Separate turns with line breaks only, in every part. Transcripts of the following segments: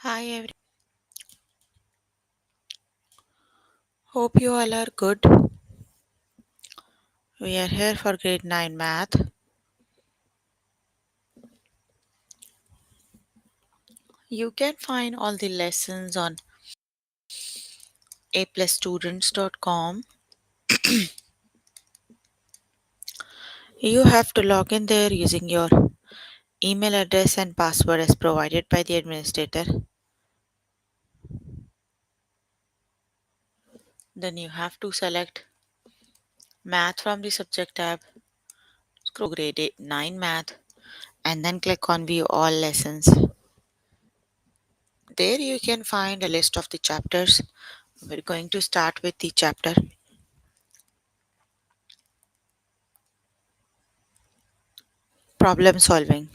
Hi, hope you all are good. We are here for grade 9 math. You can find all the lessons on aplusstudents.com. You have to log in there using your email address and password as provided by the administrator. Then you have to select math from the subject tab, scroll grade 9 math, and then click on view all lessons. There you can find a list of the chapters. We're going to start with the chapter problem solving.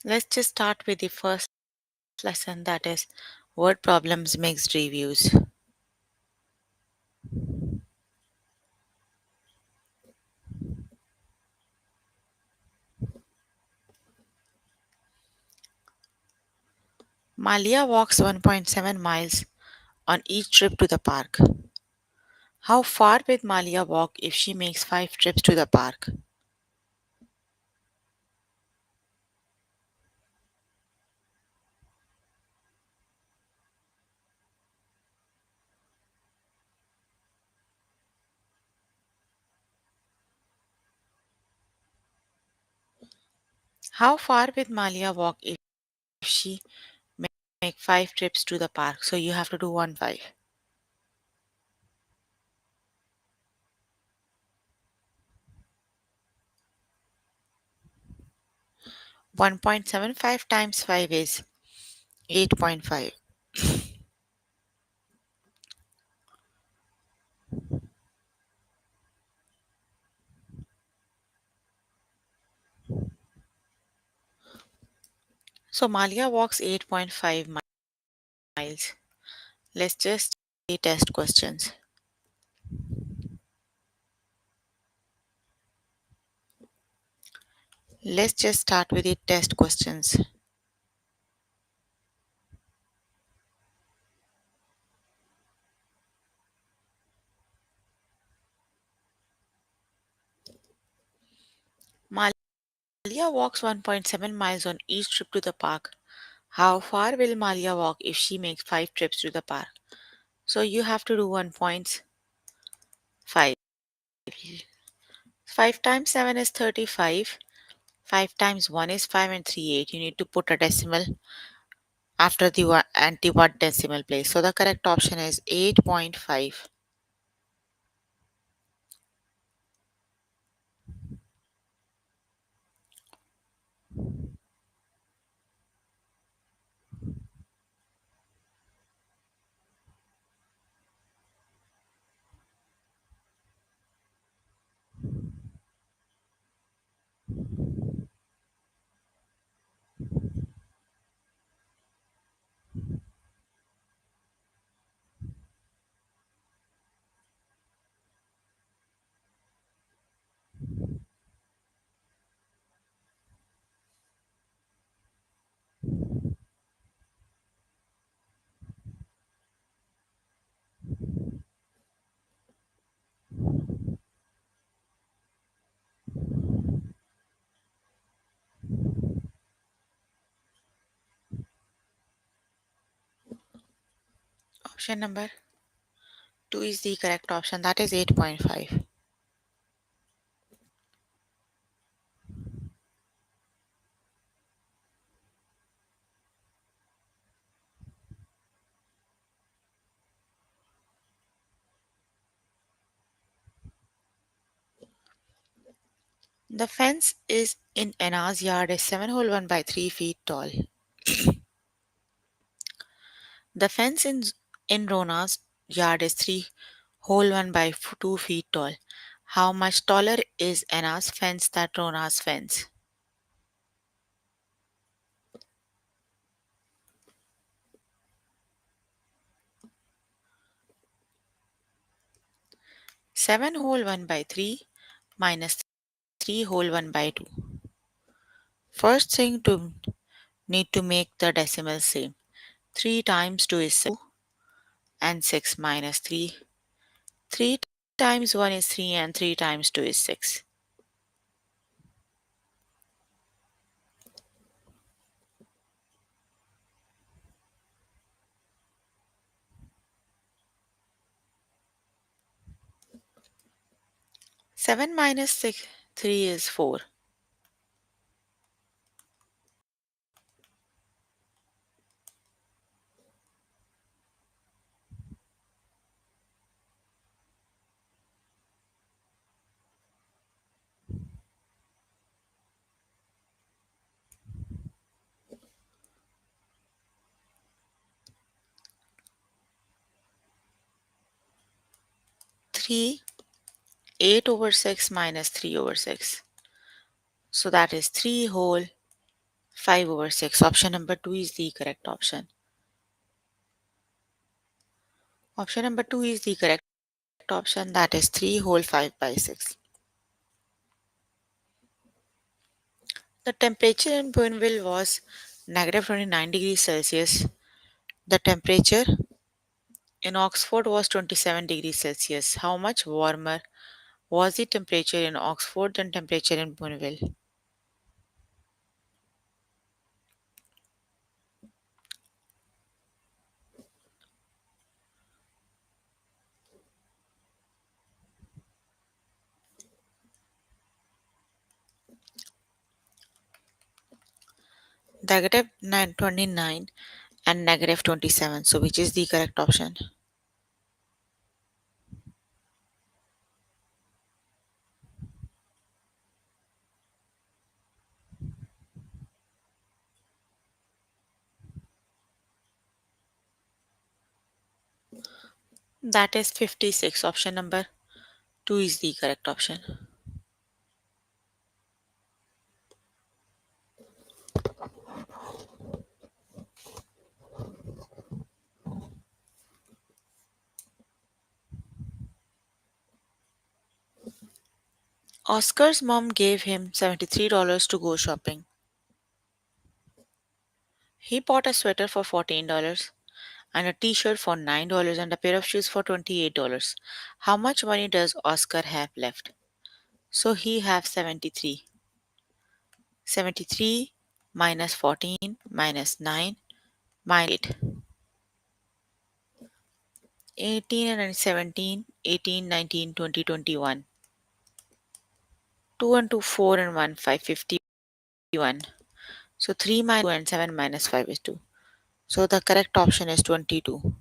Let's just start with the first lesson, that is word problems mixed reviews. Malia walks 1.7 miles on each trip to the park. How far will Malia walk if she makes 5 trips to the park? How far will Malia walk if she make 5 trips to the park? So you have to do 1 5. 1.75 times 5 is 8.5. So Malia walks 8.5 miles. Let's just see test questions. Let's just start with the test questions. Malia walks 1.7 miles on each trip to the park. How far will Malia walk if she makes 5 trips to the park? So you have to do 1.5. 5 times 7 is 35. 5 times 1 is 5 and 3 8. You need to put a decimal after the anti-one decimal place. So the correct option is 8.5. Option number 2 is the correct option, that is 8.5. The fence is in Anna's yard is 7 hole 1 by 3 feet tall. The fence in Rona's yard is 3 hole 1 by 2 feet tall. How much taller is Anna's fence than Rona's fence? 7 whole 1 by 3 minus 3 whole 1 by 2. First thing to need to make the decimal same. 3 times 2 is 2 and 6 minus 3. 3 times 1 is 3 and 3 times 2 is 6. 7 minus 6, 3 is 4. 3, 8 over 6 minus 3 over 6. So that is 3 whole 5 over 6. Option number 2 is the correct option. Option number 2 is the correct option, that is 3 whole 5 by 6. The temperature in Boonville was negative 29 degrees Celsius. The temperature in Oxford was 27 degrees Celsius. How much warmer was the temperature in Oxford than temperature in Boonville? Negative 29 and negative 27. So which is the correct option? That is 56. Option number 2 is the correct option. Oscar's mom gave him $73 to go shopping. He bought a sweater for $14 and a t-shirt for $9 and a pair of shoes for $28. How much money does Oscar have left? So he have 73. 73 minus 14 minus 9 minus 8. 18 and 17, 18, 19, 20, 21. 2 and 2, 4 and 1, 5, 51. So 3 minus 2 and 7 minus 5 is 2. So the correct option is 22.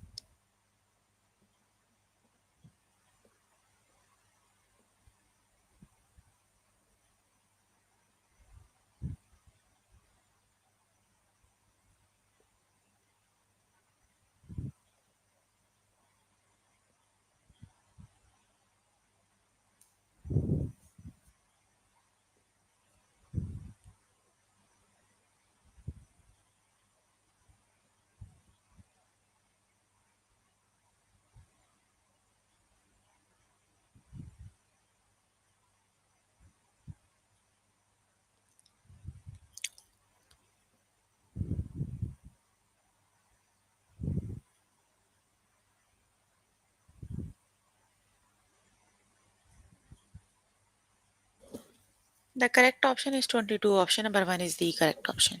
The correct option is 22. Option number 1 is the correct option.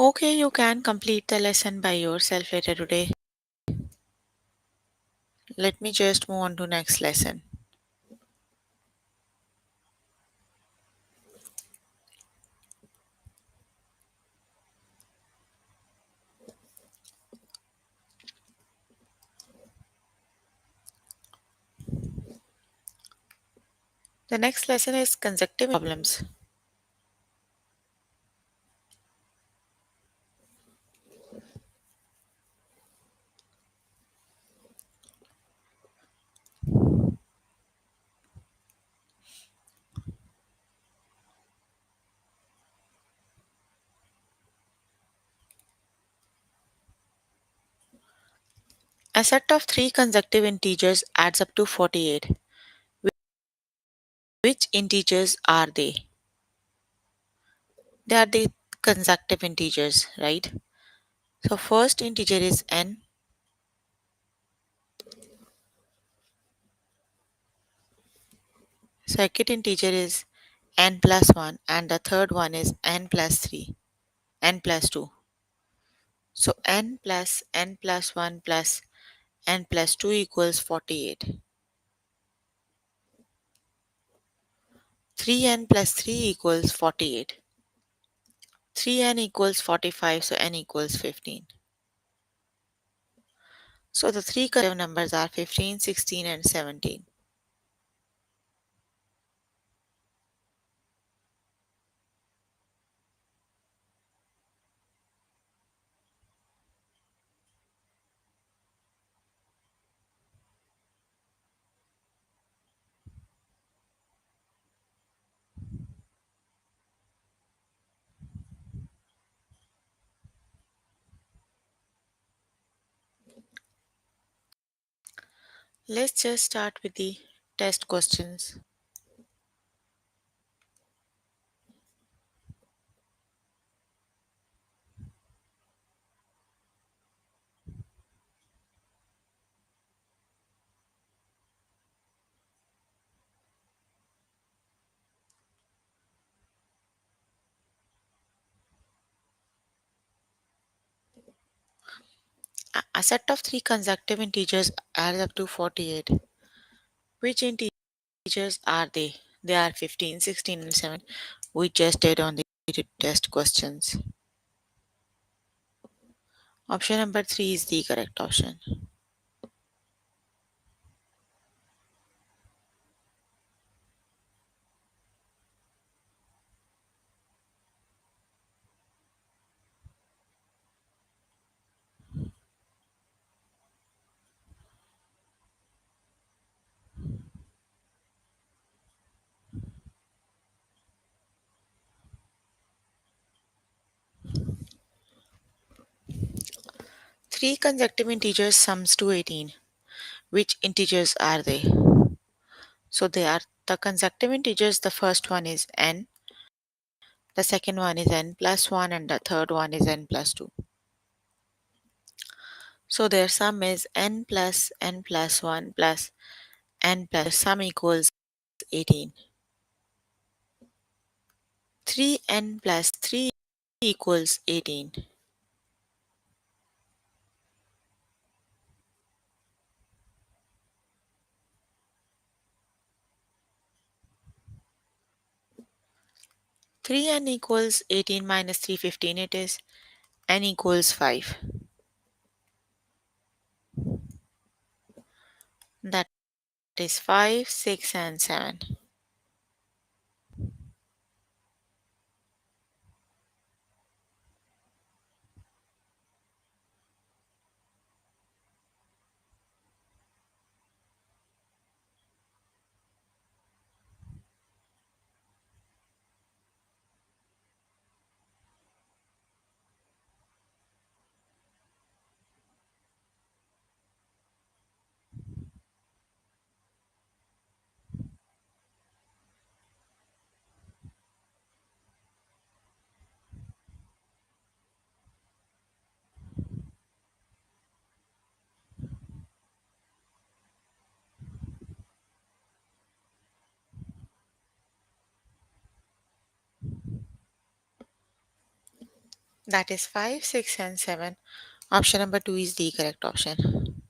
Okay, you can complete the lesson by yourself later today. Let me just move on to next lesson. The next lesson is consecutive problems. A set of three consecutive integers adds up to 48. Which integers are they? They are the consecutive integers, right? So first integer is n, second integer is n plus 1, and the third one is n plus 3, n plus 2. So n plus 1 plus n plus 2 equals 48. 3n plus 3 equals 48. 3n equals 45, so n equals 15. So the three consecutive numbers are 15, 16, and 17. Let's just start with the test questions. A set of three consecutive integers adds up to 48. Which integers are they? They are 15, 16, and 7. We just did on the test questions. Option number 3 is the correct option. Three consecutive integers sums to 18. Which integers are they? So they are the consecutive integers. The first one is n, the second one is n plus 1, and the third one is n plus 2. So their sum is n plus 1 plus n plus sum equals 18. 3n plus 3 equals 18. 3n equals 18 minus 3, 15 it is. N equals 5. That is 5, 6, and 7. That is 5, 6, and 7. Option number 2 is the correct option.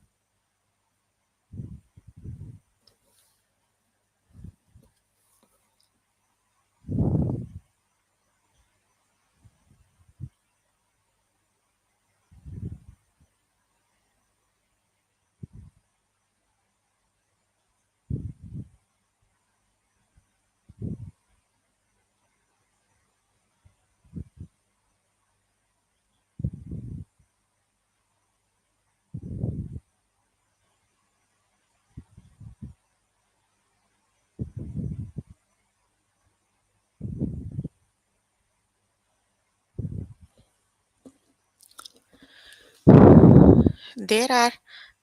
There are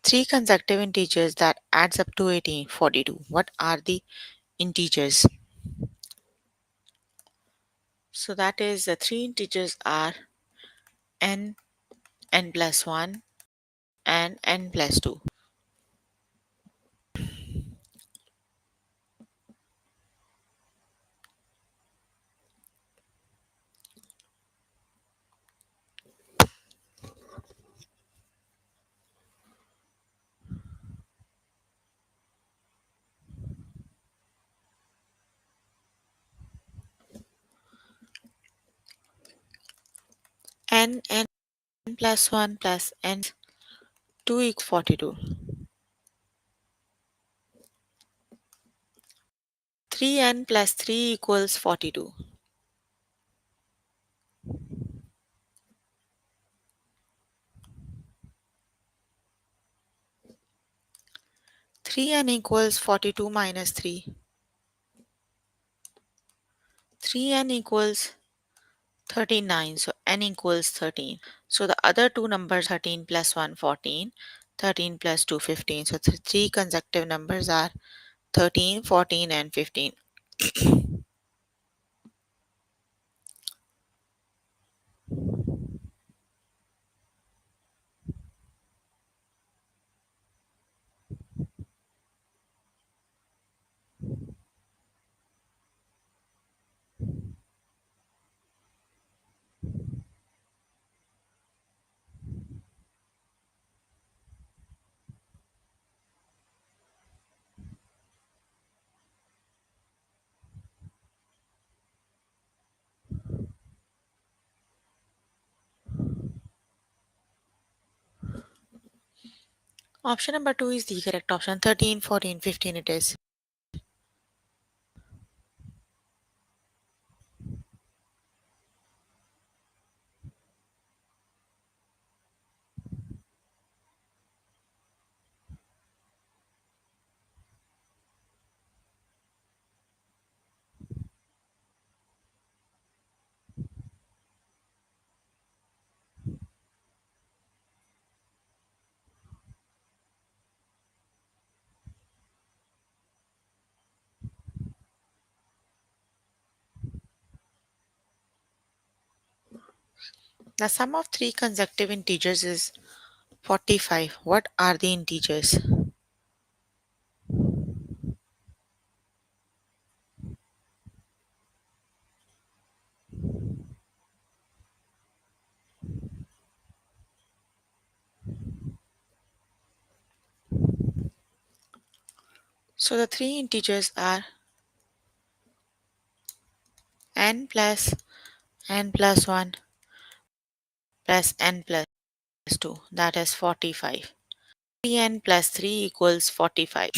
three consecutive integers that adds up to 18, 42. What are the integers? So that is the three integers are n, n plus 1 and n plus 2. N plus 1 plus n 2 equals 42. 3n plus 3 equals 42. 3n equals 42 minus 3. 3n equals 39. So n equals 13. So the other two numbers 13 plus 1 14. 13 plus 2 15. So three consecutive numbers are 13, 14 and 15. Option number 2 is the correct option. 13, 14, 15 it is. The sum of three consecutive integers is 45. What are the integers? So the three integers are n plus 1 plus n plus 2. That is 45. 3n plus 3 equals 45.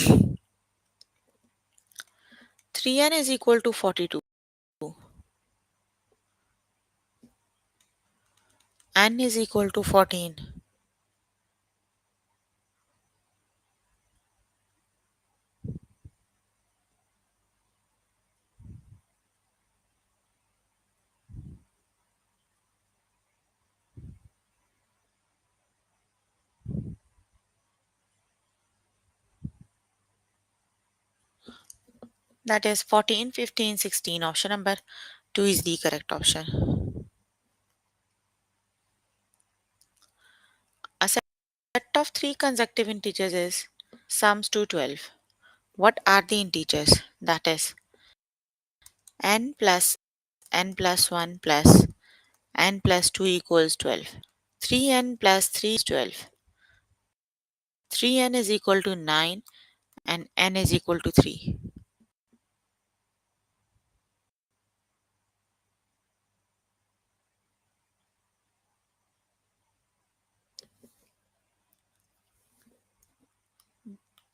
3n is equal to 42. N is equal to 14. That is 14, 15, 16. Option number 2 is the correct option. A set of three consecutive integers is sums to 12. What are the integers? That is n plus n plus 1 plus n plus 2 equals 12. 3n plus 3 is 12. 3n is equal to 9 and n is equal to 3.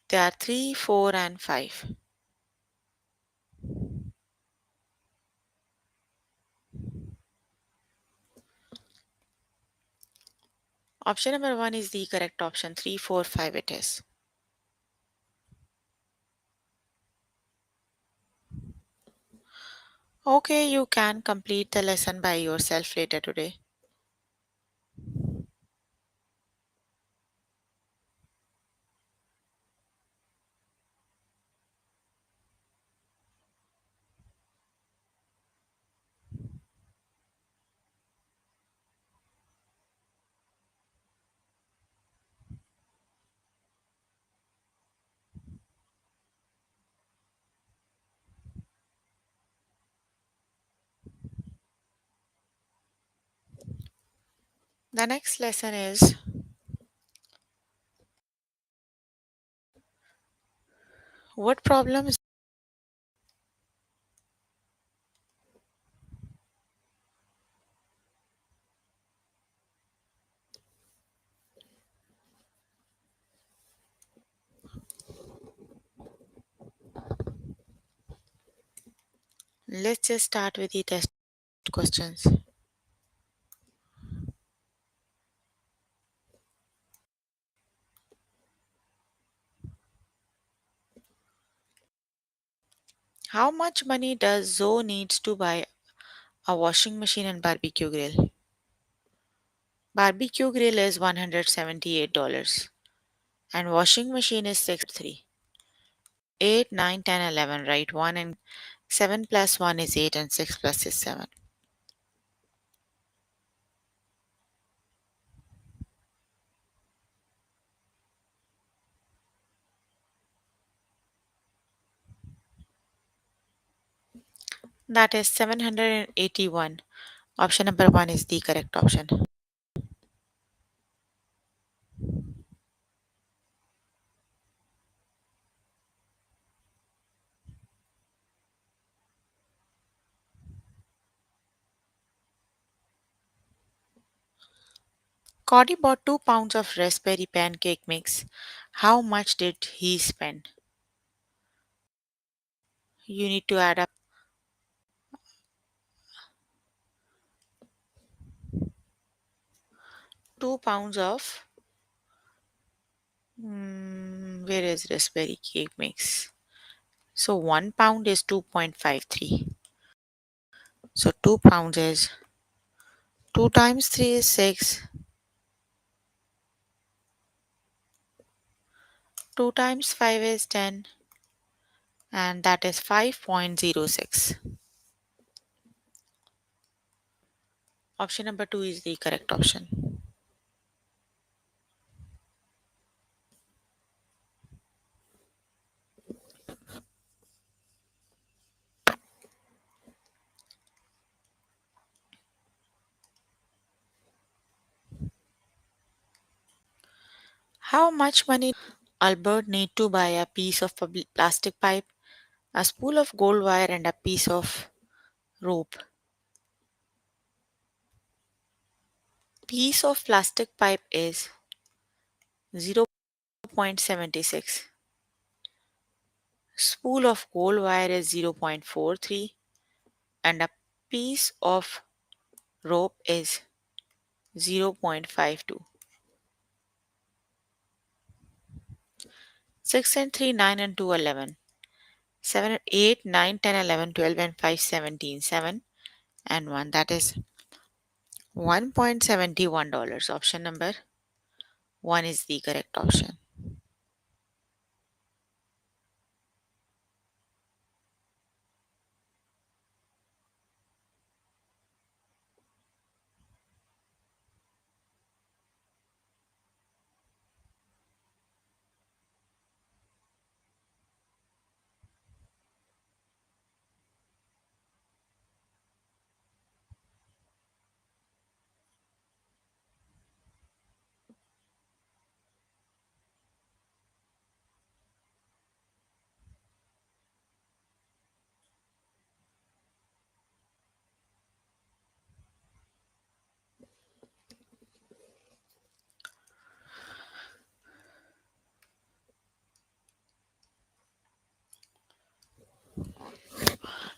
They are 3, 4 and 5. Option number 1 is the correct option. 3, 4, 5 it is. Okay, you can complete the lesson by yourself later today. The next lesson is what problems. Let's just start with the test questions. How much money does Zoe needs to buy a washing machine and barbecue grill? Barbecue grill is $178 and washing machine is 6 3. 8, 9, 10, 11, right? 1 and 7 plus 1 is 8 and 6 plus is 7. That is 781. Option number 1 is the correct option. Cody bought 2 pounds of raspberry pancake mix. How much did he spend? You need to add up 2 pounds of where is raspberry cake mix? So 1 pound is 2.53. So 2 pounds is 2 times 3 is 6. 2 times 5 is 10. And that is 5.06. Option number 2 is the correct option. How much money Albert need to buy a piece of plastic pipe, a spool of gold wire and a piece of rope? Piece of plastic pipe is 0.76. Spool of gold wire is 0.43 and a piece of rope is 0.52. 6 and 3, 9 and 2, 11. 7, 8, 9, 10, 11, 12 and 5, 17. 7 and 1. That is $1.71. Option number 1 is the correct option.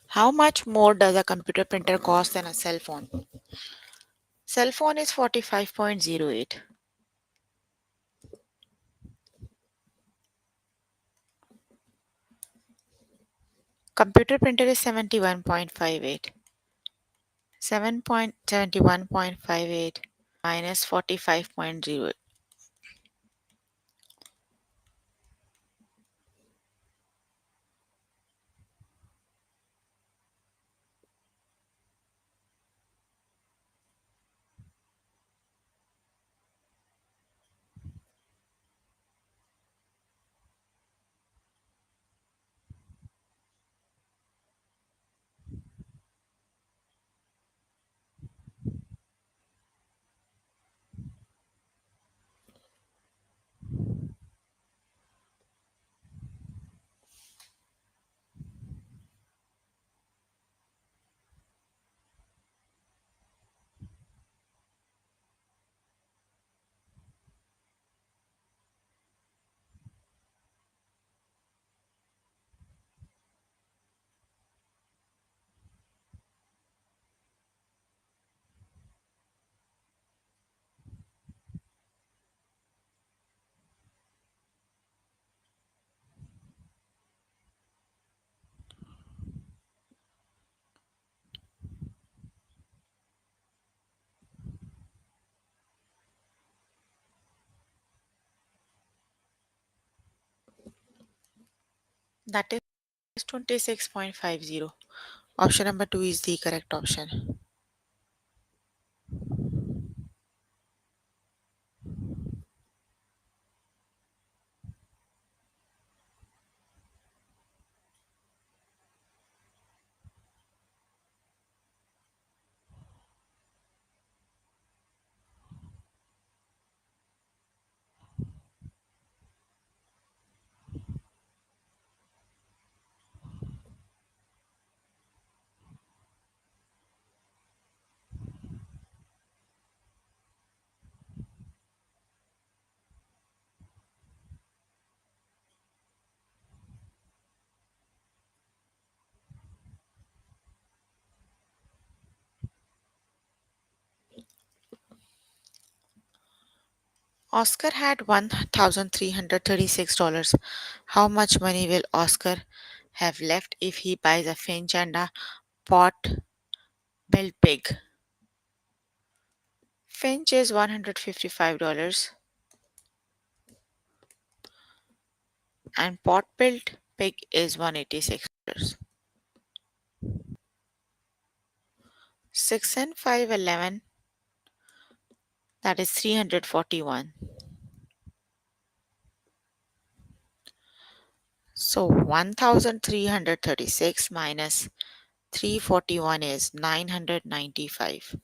How much more does a computer printer cost than a cell phone? Cell phone is 45.08. Computer printer is 71.58. 7.71.58 minus 45.08. That is 26.50. Option number 2 is the correct option. Oscar had $1,336. How much money will Oscar have left if he buys a Finch and a pot belt pig? Finch is $155 and pot belt pig is $186. 6 and 5, 11. That is 341. So 1,336 minus 341 is 995.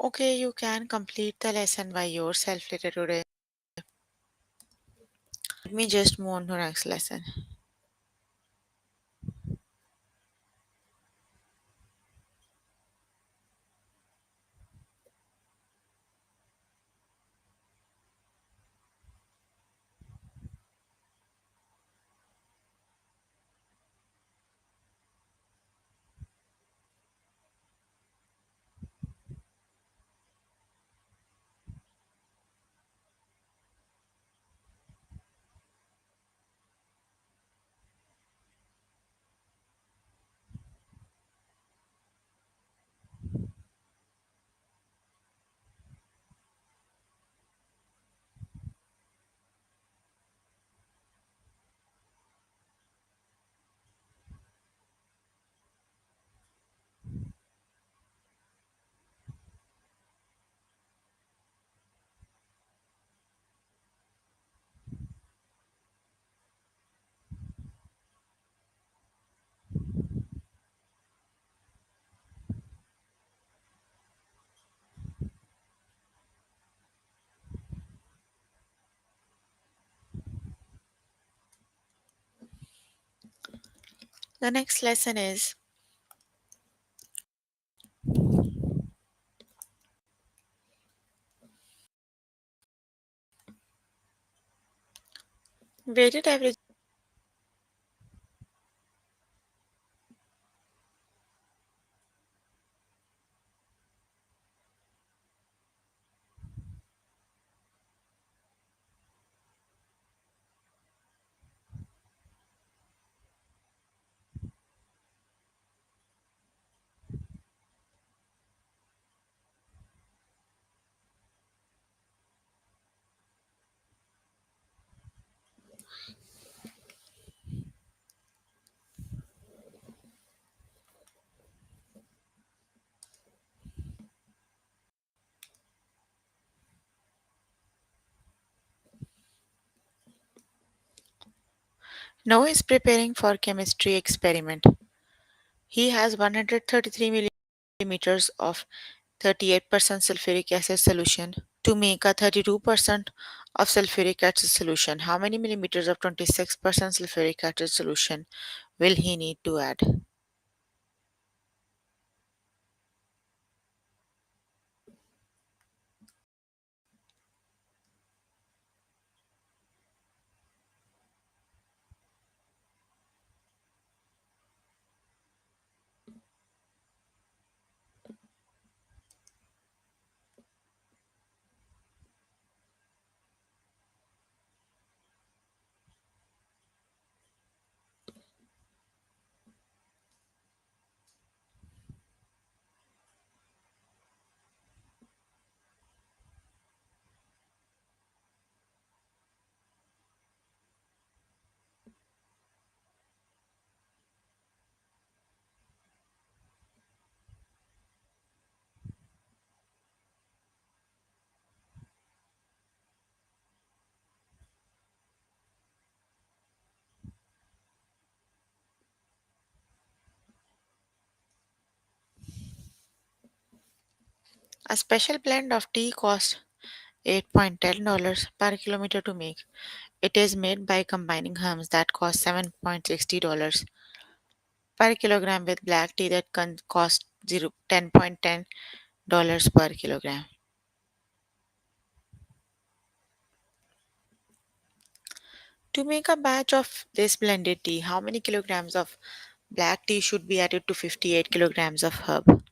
Okay, you can complete the lesson by yourself later today. Let me just move on to next lesson. The next lesson is weighted average. Noah is preparing for chemistry experiment. He has 133 millimeters of 38% sulfuric acid solution to make a 32% of sulfuric acid solution. How many millimeters of 26% sulfuric acid solution will he need to add? A special blend of tea costs $8.10 per kilometer to make. It is made by combining herbs that cost $7.60 per kilogram with black tea that can cost 10.10 dollars per kilogram. To make a batch of this blended tea, how many kilograms of black tea should be added to 58 kilograms of herb?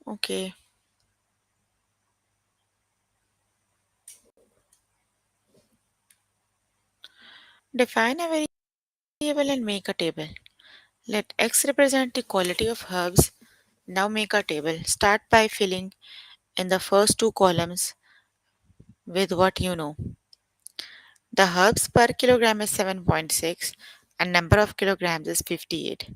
Okay. Define a variable and make a table. Let X represent the quality of herbs. Now make a table. Start by filling in the first two columns with what you know. The herbs per kilogram is 7.6 and number of kilograms is 58.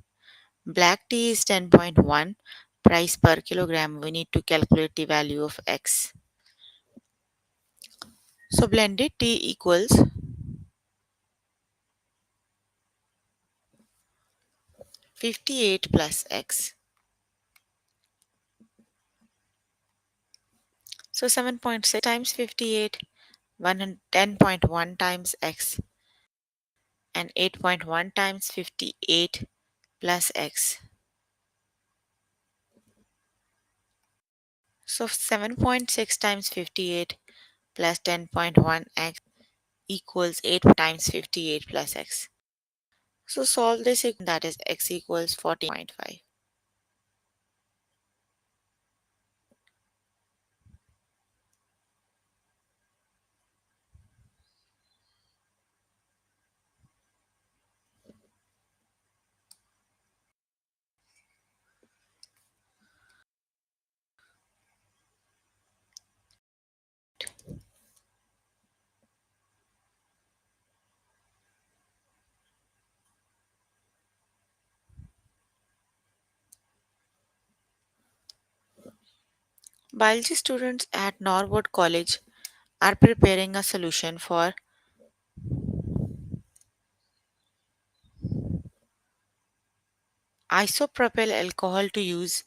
Black tea is 10.1 price per kilogram. We need to calculate the value of X. So blended tea equals 58 plus X. So 7.6 times 58, 110.1 times X, and 8.1 times 58 plus X. So 7.6 times 58 plus 10.1x equals 8 times 58 plus x. So solve this equation, that is x equals 14.5. Biology students at Norwood College are preparing a solution for isopropyl alcohol to use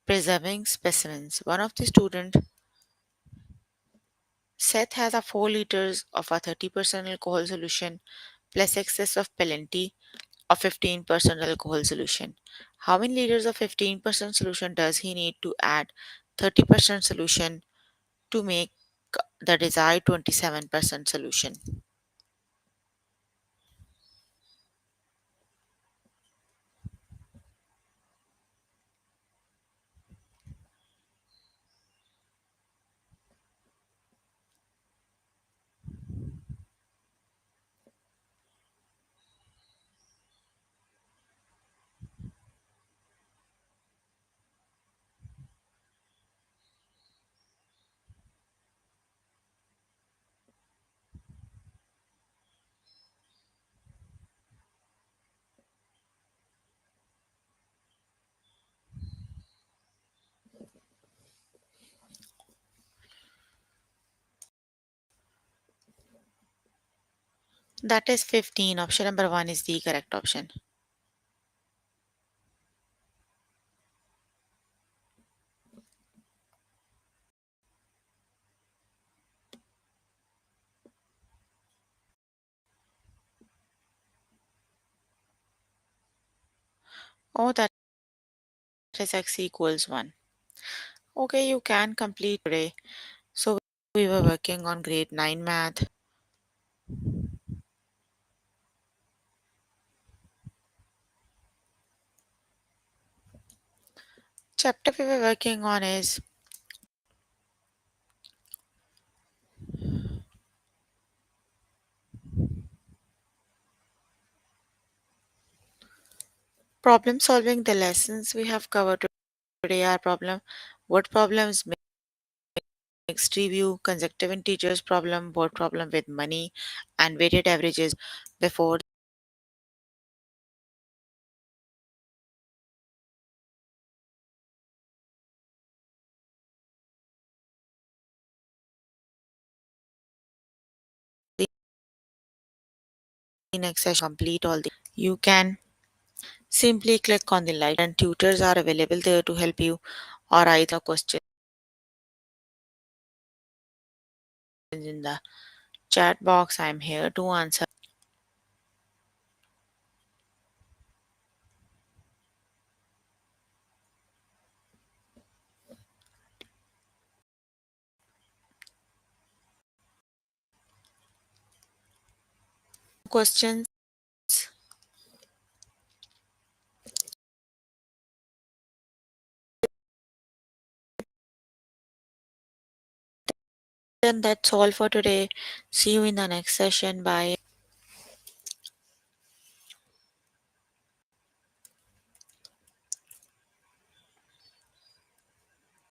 preserving specimens. One of the students, Seth, has a 4 liters of a 30% alcohol solution plus excess of plenty of 15% alcohol solution. How many liters of 15% solution does he need to add 30% solution to make the desired 27% solution? That is 15. Option number 1 is the correct option. Oh, that is x equals 1. Okay, you can complete today. So we were working on grade 9 math. Chapter we were working on is problem solving. The lessons we have covered today are word problems, mixed review, consecutive integers problem, word problem with money, and weighted averages. Before the next session, complete all the. You can simply click on the like and tutors are available there to help you or either questions in the chat box. I'm here to answer questions. Then that's all for today. See you in the next session. Bye.